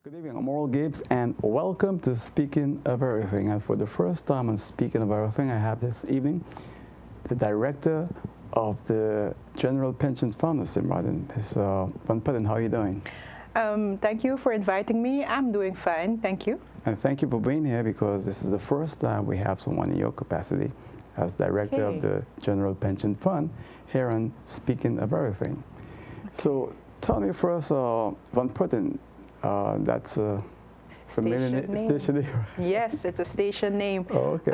Good evening, I'm Oral Gibbs, and welcome to Speaking of Everything. And for the first time on Speaking of Everything, I have this evening the director of the General Pension Fund of St. Martin, Ms. Putten. How are you doing? Thank you for inviting me. I'm doing fine, thank you. And thank you for being here because this is the first time we have someone in your capacity as director of the General Pension Fund here on Speaking of Everything. Okay. So tell me first, Van Putten, that's a familiar station name. Yes, it's a station name. Oh, okay.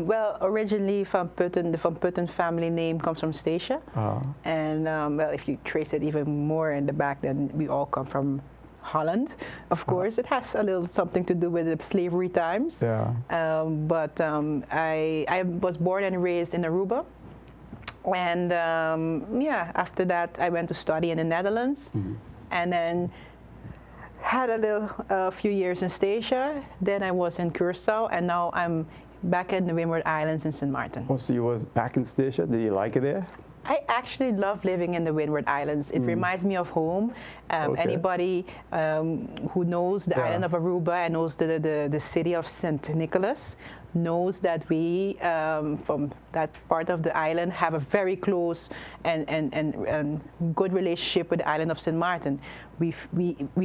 Well, originally Van Putten, the Van Putten family name comes from Statia. And well, if you trace it even more in the back, then we all come from Holland. Of course, it has a little something to do with the slavery times. Yeah. I was born and raised in Aruba. And yeah, after that, I went to study in the Netherlands. Mm-hmm. And then had a few years in Statia, then I was in Curaçao, and now I'm back in the Windward Islands in St. Martin. Oh, so you was back in Statia? Did you like it there? I actually love living in the Windward Islands. It reminds me of home. Okay. Anybody who knows the island of Aruba and knows the city of St. Nicholas knows that we, from that part of the island, have a very close and good relationship with the island of St. Martin. We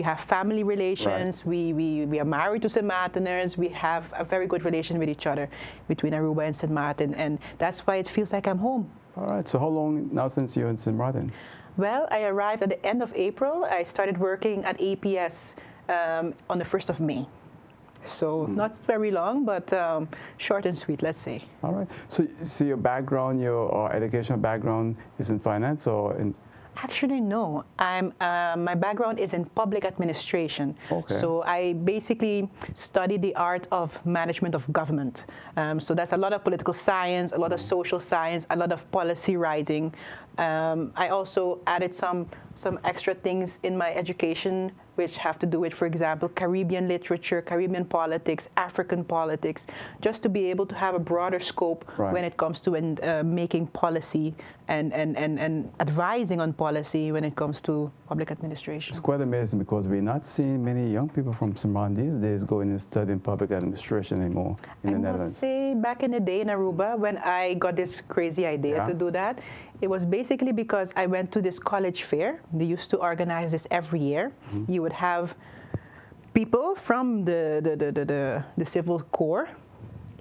have family relations. Right. We are married to St. Martiners. We have a very good relation with each other between Aruba and St. Martin, and that's why it feels like I'm home. All right. So how long now since you're in St. Martin? Well, I arrived at the end of April. I started working at APS on the 1st of May. So not very long, but short and sweet, let's say. All right. So your background, your educational background is in finance or in? Actually, no. My background is in public administration. Okay. So I basically studied the art of management of government. So that's a lot of political science, a lot of social science, a lot of policy writing. I also added some extra things in my education which have to do with, for example, Caribbean literature, Caribbean politics, African politics, just to be able to have a broader scope when it comes to making policy and advising on policy when it comes to public administration. It's quite amazing because we're not seeing many young people from St. Martin these days going and studying public administration anymore in the Netherlands. I must say, back in the day in Aruba, when I got this crazy idea to do that, it was basically because I went to this college fair. They used to organize this every year. Mm-hmm. You would have people from the civil corps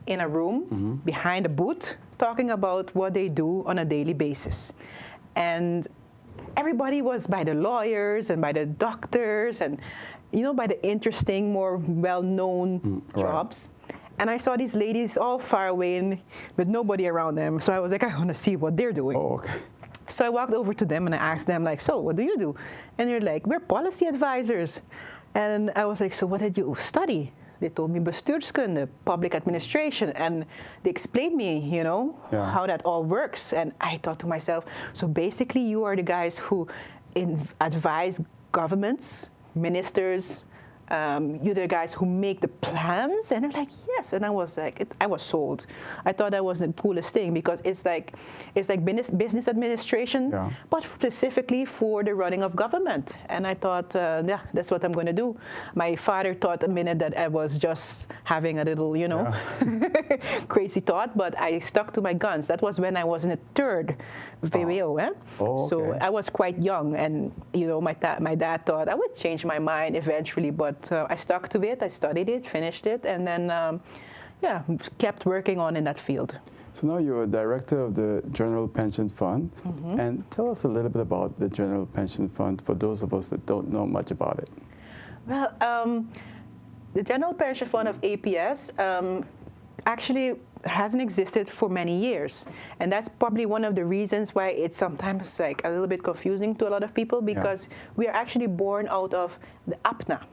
in a room behind a booth talking about what they do on a daily basis. And everybody was by the lawyers and by the doctors and, you know, by the interesting, more well-known jobs. And I saw these ladies all far away with nobody around them. So I was like, I want to see what they're doing. Oh, okay. So I walked over to them and I asked them, like, so what do you do? And they're like, we're policy advisors. And I was like, so what did you study? They told me bestuurskunde, public administration. And they explained me, you know, how that all works. And I thought to myself, so basically you are the guys who advise governments, ministers, you're the guys who make the plans, and they're like, yes. And I was like, I was sold. I thought that was the coolest thing because it's like business administration, but specifically for the running of government. And I thought, yeah, that's what I'm going to do. My father thought a minute that I was just having a little, you know, crazy thought, but I stuck to my guns. That was when I was in the third VWO. Oh, okay. So I was quite young, and you know, my dad thought I would change my mind eventually, but I stuck to it. I studied it, finished it, and then yeah, kept working on in that field. So now you're a director of the General Pension Fund, and tell us a little bit about the General Pension Fund for those of us that don't know much about it. Well, the General Pension Fund of APS actually hasn't existed for many years, and that's probably one of the reasons why it's sometimes like a little bit confusing to a lot of people, because we are actually born out of the APNA.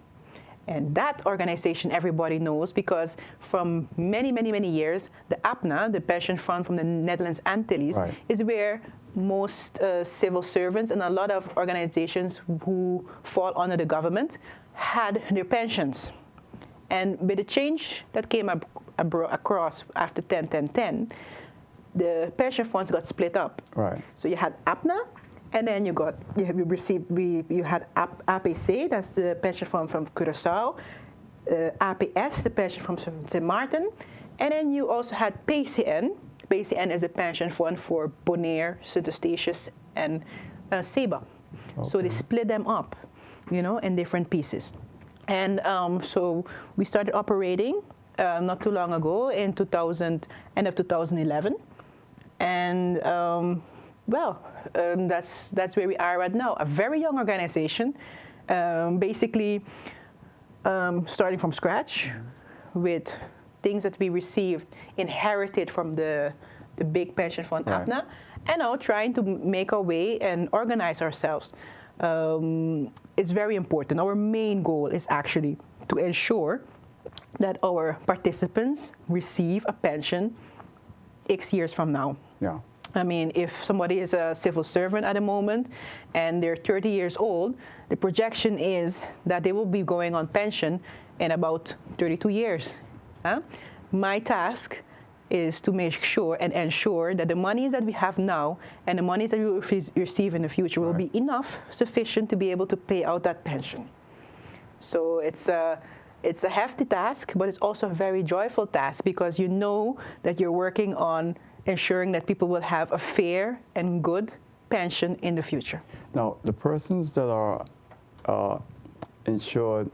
And that organization everybody knows because from many, many, many years, the APNA, the pension fund from the Netherlands Antilles, is where most civil servants and a lot of organizations who fall under the government had their pensions. And with the change that came across after 10-10-10, the pension funds got split up. Right. So you had APNA And then you had APC, that's the pension fund from Curaçao, APS, the pension from St. Martin, and then you also had PCN. PCN is a pension fund for Bonaire, St. Eustatius, and Saba. Okay. So they split them up, in different pieces. And so we started operating not too long ago in end of 2011, and that's where we are right now. A very young organization, basically starting from scratch with things that we inherited from the big pension fund, right. APNA, and now trying to make our way and organize ourselves. It's very important. Our main goal is actually to ensure that our participants receive a pension X years from now. Yeah. I mean, if somebody is a civil servant at the moment and they're 30 years old, the projection is that they will be going on pension in about 32 years. My task is to make sure and ensure that the monies that we have now and the monies that we will receive in the future will be sufficient to be able to pay out that pension. So it's a hefty task, but it's also a very joyful task because you know that you're working on ensuring that people will have a fair and good pension in the future. Now, the persons that are insured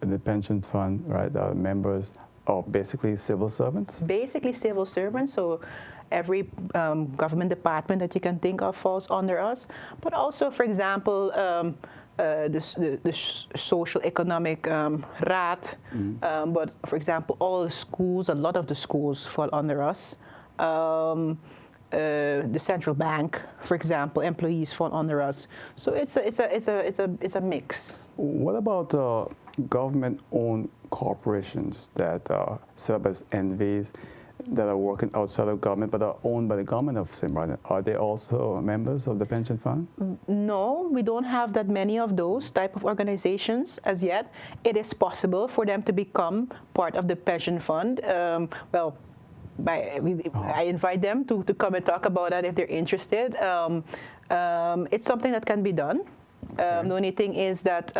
in the pension fund, right, the members are basically civil servants? Basically civil servants, so every government department that you can think of falls under us, but also, for example, the social economic raad, but for example, all the schools, a lot of the schools fall under us. The central bank, for example, employees fall under us. So it's a mix. What about government-owned corporations that are set up as NVs that are working outside of government but are owned by the government of St. Martin? Are they also members of the pension fund? No, we don't have that many of those type of organizations as yet. It is possible for them to become part of the pension fund. I invite them to come and talk about that if they're interested. It's something that can be done. The only thing is that,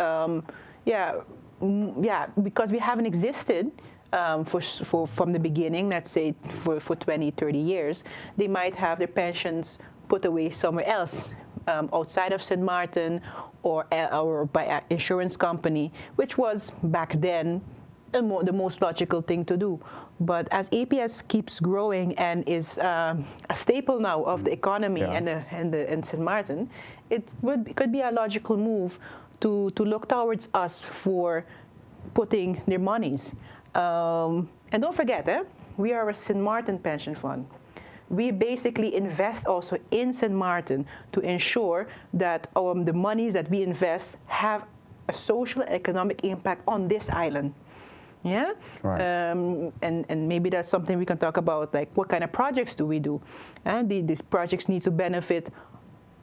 because we haven't existed from the beginning, let's say for 20, 30 years, they might have their pensions put away somewhere else, outside of St. Martin or by an insurance company, which was back then the most logical thing to do. But as APS keeps growing and is a staple now of the economy and St. Martin, it could be a logical move to look towards us for putting their monies. And don't forget, we are a St. Martin pension fund. We basically invest also in St. Martin to ensure that the monies that we invest have a social and economic impact on this island. Yeah, right. And maybe that's something we can talk about, like what kind of projects do we do? And these projects need to benefit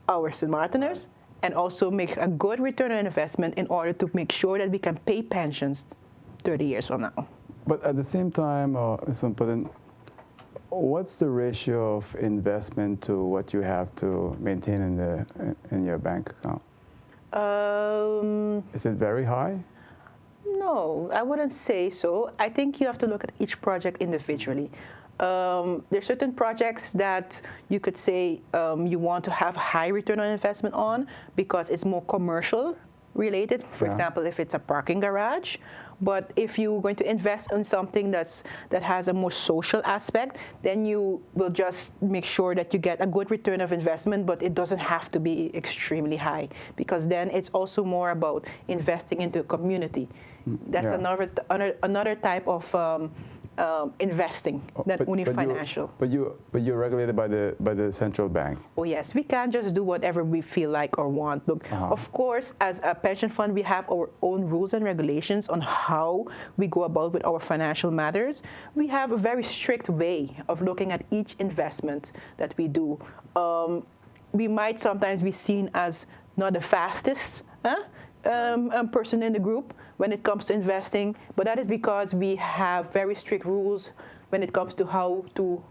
our St. Martiners and also make a good return on investment in order to make sure that we can pay pensions 30 years from now. But at the same time, Mr. Putten, what's the ratio of investment to what you have to maintain in your bank account? Is it very high? No, I wouldn't say so. I think you have to look at each project individually. There are certain projects that you could say you want to have high return on investment on because it's more commercial related. For example, if it's a parking garage. But if you're going to invest in something that has a more social aspect, then you will just make sure that you get a good return of investment, but it doesn't have to be extremely high because then it's also more about investing into a community. That's another type of investing than only financial. But you're regulated by the central bank. Oh yes, we can't just do whatever we feel like or want. Look, of course, as a pension fund, we have our own rules and regulations on how we go about with our financial matters. We have a very strict way of looking at each investment that we do. We might sometimes be seen as not the fastest person in the group when it comes to investing, but that is because we have very strict rules when it comes to how to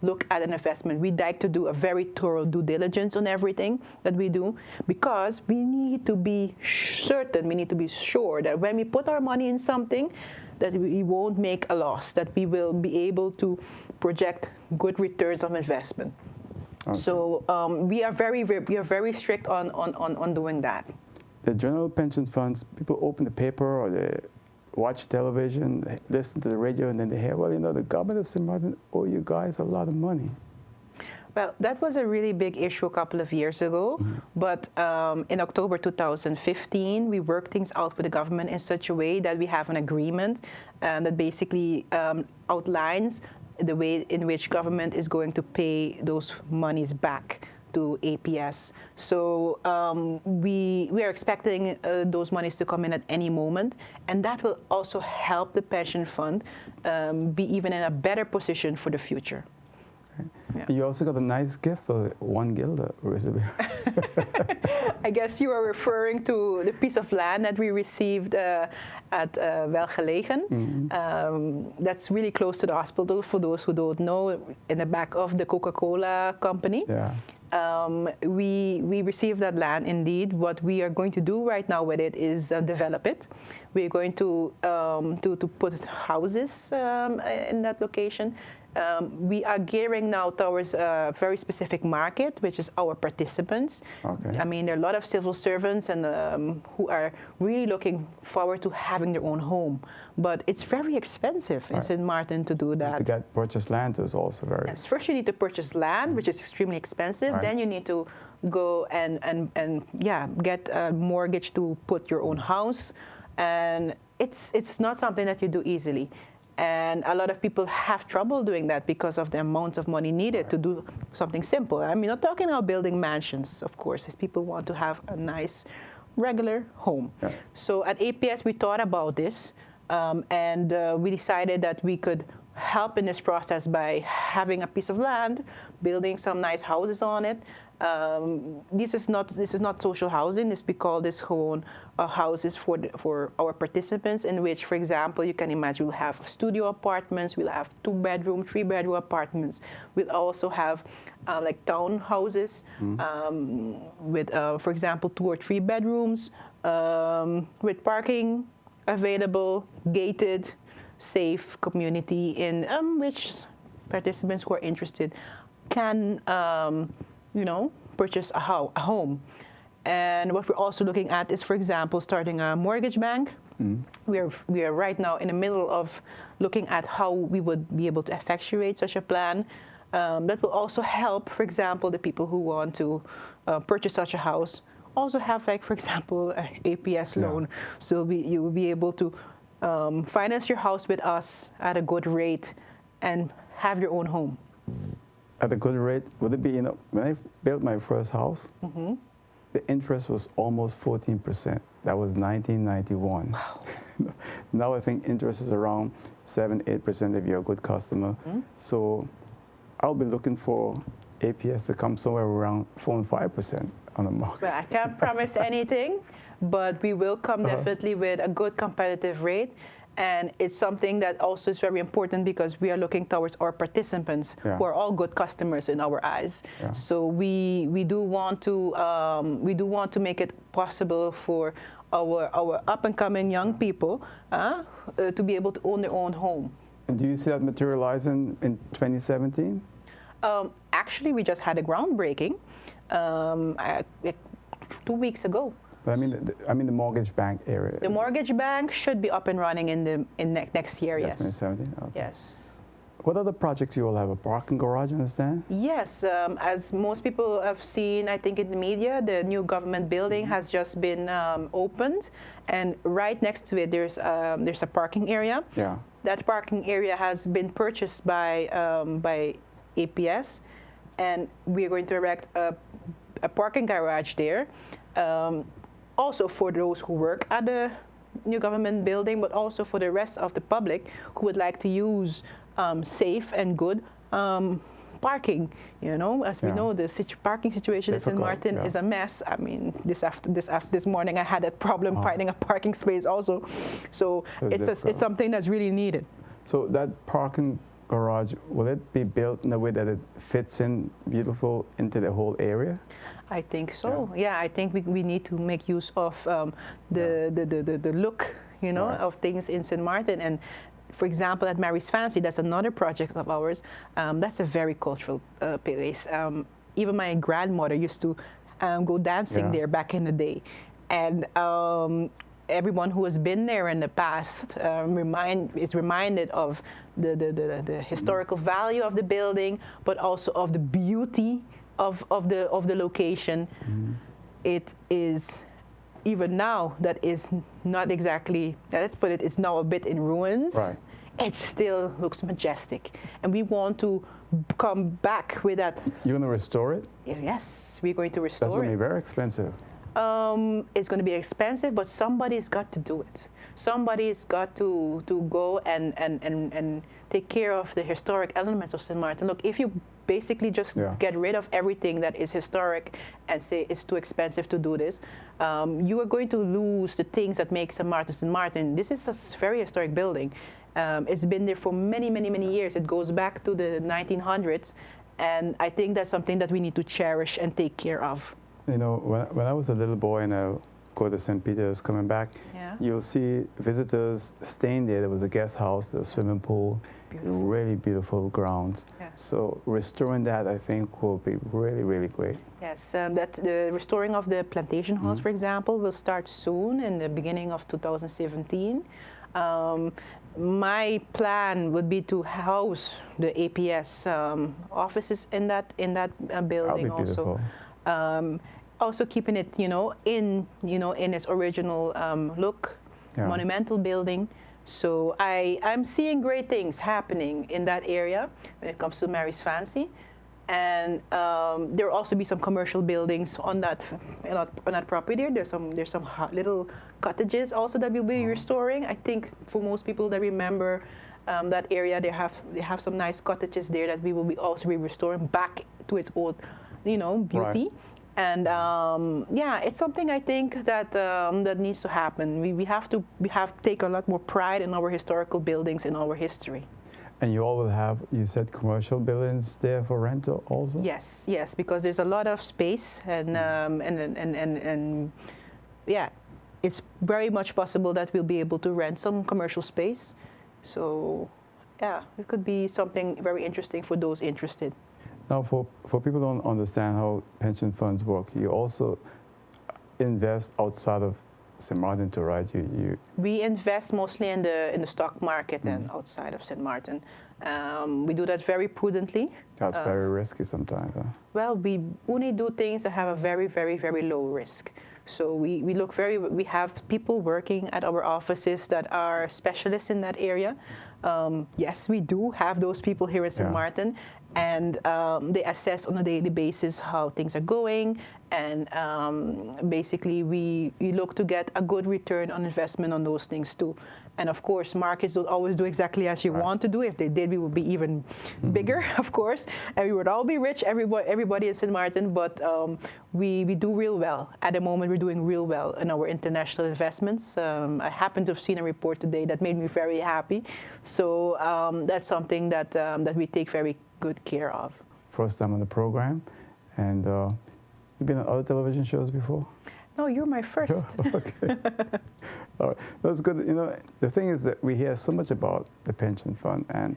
look at an investment, we like to do a very thorough due diligence on everything that we do, because we need to be certain, we need to be sure that when we put our money in something, that we won't make a loss, that we will be able to project good returns on investment. Okay. So we are very strict on doing that. The general pension funds, people open the paper or they watch television, they listen to the radio, and then they hear, well, you know, the government of St. Martin owe you guys a lot of money. Well, that was a really big issue a couple of years ago, but in October 2015, we worked things out with the government in such a way that we have an agreement that basically outlines the way in which government is going to pay those monies back to APS. So we are expecting those monies to come in at any moment, and that will also help the pension fund be even in a better position for the future. Okay. Yeah. You also got a nice gift for 1 guilder recently. I guess you are referring to the piece of land that we received at Welgelegen. That's really close to the hospital, for those who don't know, in the back of the Coca-Cola company. Yeah. We received that land indeed. What we are going to do right now with it is develop it. We're going to put houses in that location. We are gearing now towards a very specific market, which is our participants. Okay. I mean, there are a lot of civil servants and who are really looking forward to having their own home. But it's very expensive in St. Martin to do that. To purchase land is also very... Yes, first you need to purchase land, which is extremely expensive. Right. Then you need to go and get a mortgage to put your own house. And it's not something that you do easily. And a lot of people have trouble doing that because of the amount of money needed to do something simple. I mean, not talking about building mansions, of course, if people want to have a nice, regular home. Yeah. So at APS, we thought about this, and we decided that we could help in this process by having a piece of land, building some nice houses on it. This is not social housing. We call this houses for our participants, in which, for example, you can imagine we'll have studio apartments, we'll have 2-bedroom, 3-bedroom apartments. We'll also have like townhouses with, for example, 2 or 3 bedrooms with parking available, gated, safe community in which participants who are interested can purchase a home. And what we're also looking at is, for example, starting a mortgage bank. We are right now in the middle of looking at how we would be able to effectuate such a plan. That will also help, for example, the people who want to purchase such a house also have, like, for example, an APS loan. So you will be able to finance your house with us at a good rate and have your own home. At a good rate, would it be, when I built my first house, the interest was almost 14%. That was 1991. Wow. Now I think interest is around 7-8% if you're a good customer. So I'll be looking for APS to come somewhere around 4 and 5% on a month. Well, I can't promise anything, but we will come definitely with a good competitive rate. And it's something that also is very important because we are looking towards our participants who are all good customers in our eyes. Yeah. So we do want to make it possible for our up and coming young people to be able to own their own home. And do you see that materializing in 2017? Actually, we just had a groundbreaking 2 weeks ago. But I mean the mortgage bank area. The mortgage bank should be up and running in next year. Yes. 2017. Okay. Yes. What other projects you all have? A parking garage, I understand? Yes. As most people have seen, I think in the media, the new government building has just been opened, and right next to it there's a parking area. Yeah. That parking area has been purchased by APS, and we are going to erect a parking garage there. Also for those who work at the new government building, but also for the rest of the public who would like to use safe and good parking. As we know, the parking situation in St. Martin is a mess. I mean, this morning I had that problem finding a parking space also. So it's something that's really needed. So that parking garage, will it be built in a way that it fits in beautiful into the whole area? I think so. Yeah, I think we need to make use of the look, of things in St. Martin. And for example, at Mary's Fancy, that's another project of ours. That's a very cultural place. Even my grandmother used to go dancing there back in the day. And everyone who has been there in the past is reminded of the historical value of the building, but also of the beauty of the location. It is, even now, that is not exactly, let's put it, it's now a bit in ruins. Right. It still looks majestic, and we want to come back with that. You're going to restore it? Yes, we're going to restore it. That's going to be very expensive. It's going to be expensive, but somebody's got to do it. Somebody's got to go and take care of the historic elements of St. Martin. Look, if you basically just get rid of everything that is historic and say it's too expensive to do this, you are going to lose the things that make St. Martin. This is a very historic building. It's been there for many, many, many years. It goes back to the 1900s, and I think that's something that we need to cherish and take care of. You know, when I was a little boy and I go to St. Peter's coming back, you'll see visitors staying there. There was a guest house, the swimming pool, really beautiful grounds. So restoring that, I think, will be really, really great. Yes, that the restoring of the plantation halls, for example, will start soon in the beginning of 2017. My plan would be to house the APS offices in that building also. Also keeping it, in its original look, monumental building. So I'm seeing great things happening in that area when it comes to Mary's Fancy, and there will also be some commercial buildings on that property. There's some little cottages also that we'll be restoring. I think for most people that remember that area, they have some nice cottages there that we will also be restoring back to its old, beauty. Right. And it's something I think that that needs to happen. We have to take a lot more pride in our historical buildings in our history. And you all will have, you said, commercial buildings there for rental also? Yes, because there's a lot of space, and it's very much possible that we'll be able to rent some commercial space. So it could be something very interesting for those interested. Now, for people who don't understand how pension funds work, you also invest outside of St. Martin too, right? We invest mostly in the stock market and outside of St. Martin. We do that very prudently. That's very risky sometimes. Huh? Well, we only do things that have a very, very, very low risk. So we have people working at our offices that are specialists in that area. Yes, we do have those people here in St. Martin, and they assess on a daily basis how things are going, and basically we look to get a good return on investment on those things too. And of course, markets don't always do exactly as you want to do. If they did, we would be even bigger, of course, and we would all be rich, everybody in St. Martin. But we do real well. At the moment, we're doing real well in our international investments. I happen to have seen a report today that made me very happy. So that's something that we take very good care of. First time on the program, and you've been on other television shows before? No, you're my first. Okay. All right. That's good. The thing is that we hear so much about the pension fund, and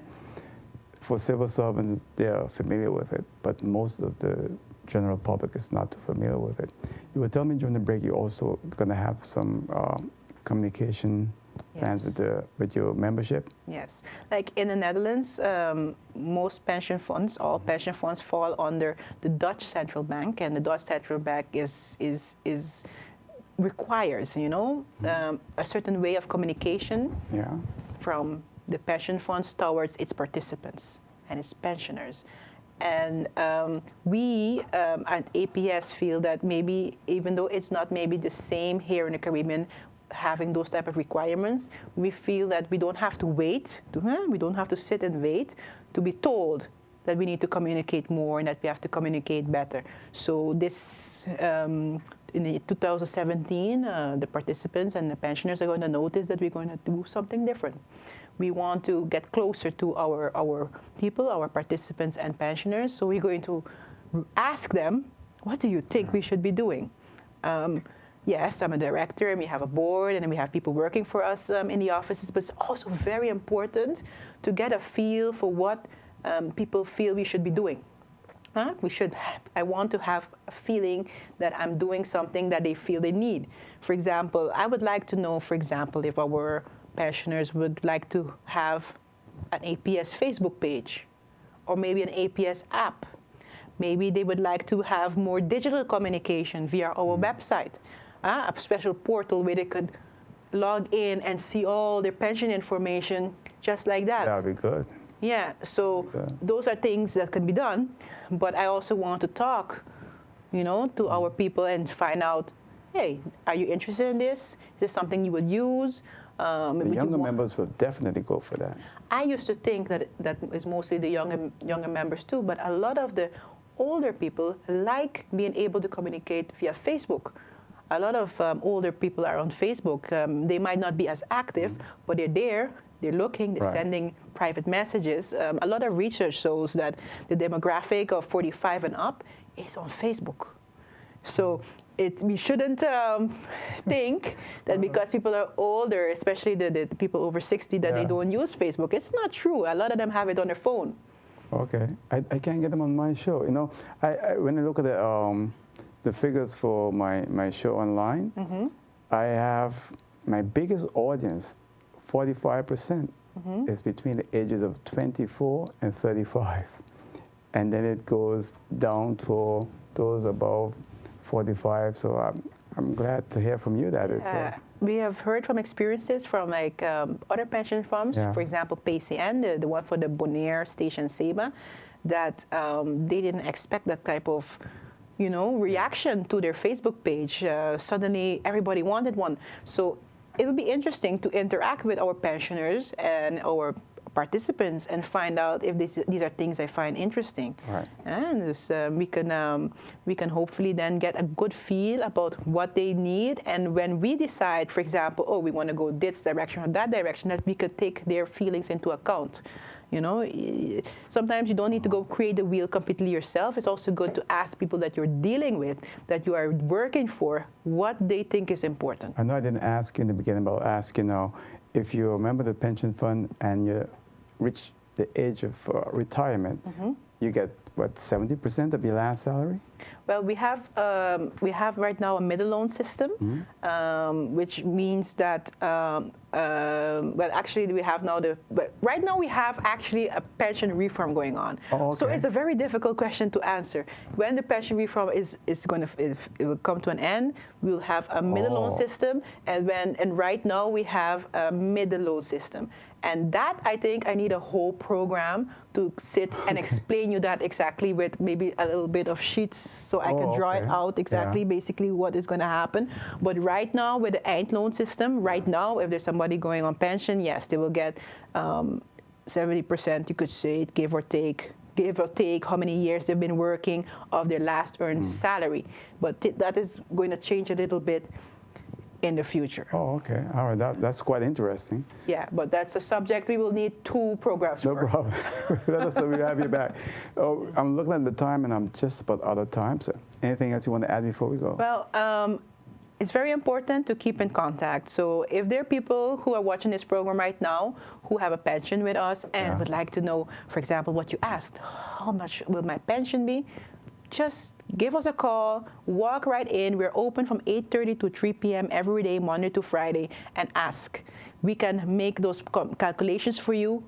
for civil servants, they are familiar with it, but most of the general public is not too familiar with it. You were telling me during the break you're also going to have some communication plans with your membership? Yes. Like in the Netherlands, most pension funds, all pension funds fall under the Dutch Central Bank, and the Dutch Central Bank requires, a certain way of communication from the pension funds towards its participants and its pensioners. And we at APS feel that maybe, even though it's not maybe the same here in the Caribbean, having those type of requirements, we feel that we don't have to wait, we don't have to sit and wait to be told that we need to communicate more and that we have to communicate better. So this in the 2017, the participants and the pensioners are going to notice that we're going to do something different. We want to get closer to our people, our participants and pensioners. So we're going to ask them, what do you think we should be doing? Yes, I'm a director and we have a board and we have people working for us in the offices, but it's also very important to get a feel for what people feel we should be doing. I want to have a feeling that I'm doing something that they feel they need. For example, I would like to know, for example, if our pensioners would like to have an APS Facebook page or maybe an APS app. Maybe they would like to have more digital communication via our website, a special portal where they could log in and see all their pension information just like that. That would be good. Yeah, so those are things that can be done, but I also want to talk, to our people and find out, hey, are you interested in this? Is this something you would use? The younger members will definitely go for that. I used to think that is mostly the younger members too, but a lot of the older people like being able to communicate via Facebook. A lot of older people are on Facebook. They might not be as active, but they're there. They're looking, they're sending private messages. A lot of research shows that the demographic of 45 and up is on Facebook. So we shouldn't think that because people are older, especially the people over 60, that they don't use Facebook. It's not true. A lot of them have it on their phone. Okay. I can't get them on my show. When I look at the figures for my show online, I have my biggest audience, 45%, is between the ages of 24 and 35. And then it goes down to those above 45. So I'm glad to hear from you that it's... we have heard from experiences from other pension funds, for example, PCN, the one for the Bonaire Station Seba, that they didn't expect that type of reaction to their Facebook page. Suddenly everybody wanted one. So it would be interesting to interact with our pensioners and our participants and find out if these are things I find interesting. Right. And this, we can hopefully then get a good feel about what they need, and when we decide, for example, we want to go this direction or that direction, that we could take their feelings into account. Sometimes you don't need to go create the wheel completely yourself. It's also good to ask people that you're dealing with, that you are working for, what they think is important. I know I didn't ask you in the beginning, but I'll ask you now, if you're a member of the pension fund and you reach the age of retirement, you get, 70% of your last salary? Well, we have right now a middle loan system, which means that actually we have now right now we have actually a pension reform going on. Oh, okay. So it's a very difficult question to answer. When the pension reform is going to it will come to an end, we'll have a middle loan system, and right now we have a middle loan system. And that, I think, I need a whole program to sit and explain you that exactly with maybe a little bit of sheets so I can draw it out exactly, basically what is going to happen. But right now, with the eindloan system, right now, if there's somebody going on pension, yes, they will get 70%, you could say, give or take how many years they've been working of their last earned salary. But that is going to change a little bit in the future. Oh, okay. All right. That's quite interesting. Yeah, but that's a subject we will need 2 programs for. No problem. Let us know we have you back. Oh, I'm looking at the time, and I'm just about out of time. So anything else you want to add before we go? Well, it's very important to keep in contact. So if there are people who are watching this program right now who have a pension with us and would like to know, for example, what you asked, how much will my pension be? Just give us a call, walk right in. We're open from 8:30 to 3 p.m. every day, Monday to Friday, and ask. We can make those calculations for you,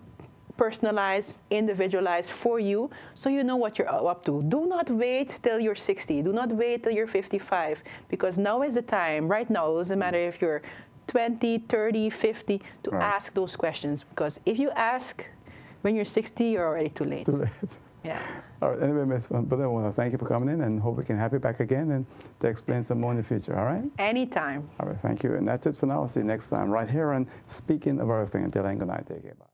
personalized, individualized for you, so you know what you're up to. Do not wait till you're 60. Do not wait till you're 55, because now is the time. Right now, it doesn't matter if you're 20, 30, 50, to ask those questions, because if you ask when you're 60, you're already too late. Too late. Yeah. All right. Anyway, Ms. Putten, I want to thank you for coming in and hope we can have you back again and to explain some more in the future. All right? Anytime. All right. Thank you. And that's it for now. I'll see you next time right here on Speaking of Everything. Until then, good night. Take care. Bye.